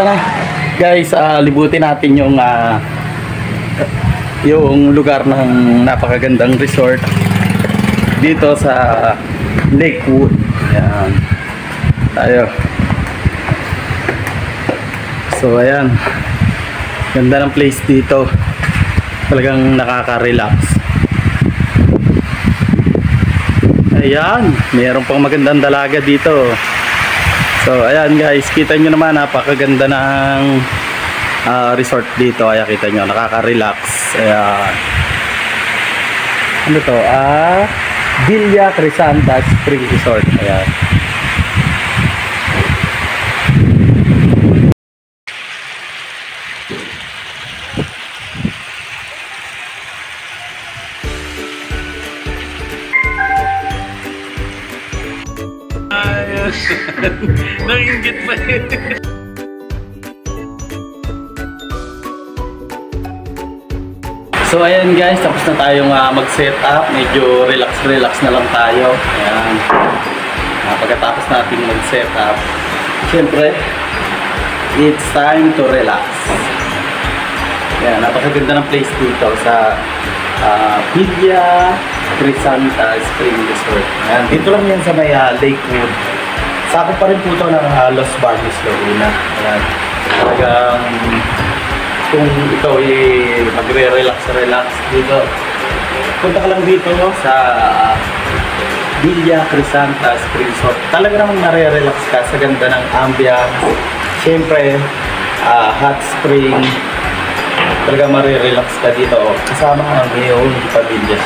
Tara guys, libutin natin yung lugar ng napakagandang resort dito sa Lakewood. Ayan. Tayo. So ayan, ganda ng place dito, talagang nakaka-relax. Ayan, mayroon pang magandang dalaga dito. So ayan guys, kita nyo naman, napakaganda ng resort dito. Ayan, kita nyo, nakaka-relax. Ayan. Ano to? Villa Crisanta Spring Resort. Ayan. Nangingit pa yun. So ayan guys, tapos na tayong mag-set up. Medyo relax na lang tayo. Ayan. Pagkatapos natin mag-set up, syempre it's time to relax. Ayan, napakaganda ng place dito sa Villa Crisanta Spring Resort. Ayan, dito lang yan sa may Lakewood. Sakop pa rin po ito ng Los Baños, Laguna. Ayan, talagang kung ikaw magre-relax dito, punta ka lang dito sa Villa Crisanta Spring Resort. Talaga namang nare-relax ka sa ganda ng ambience. Siyempre, hot spring. Talaga marirelax ka dito kasama ang iyong pamilya.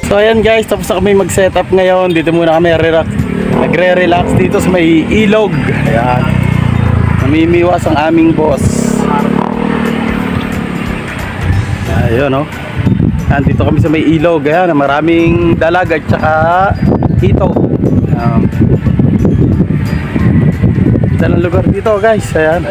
So ayan guys, tapos na kami mag-set up ngayon. Dito muna kami nagre-relax dito sa may ilog. Ayan, namimiwas ang aming boss. Ayun, oh. Ayan, dito kami sa may ilog. Ayan, maraming dalag at saka hito. Ganda ng lugar dito guys. Ayan.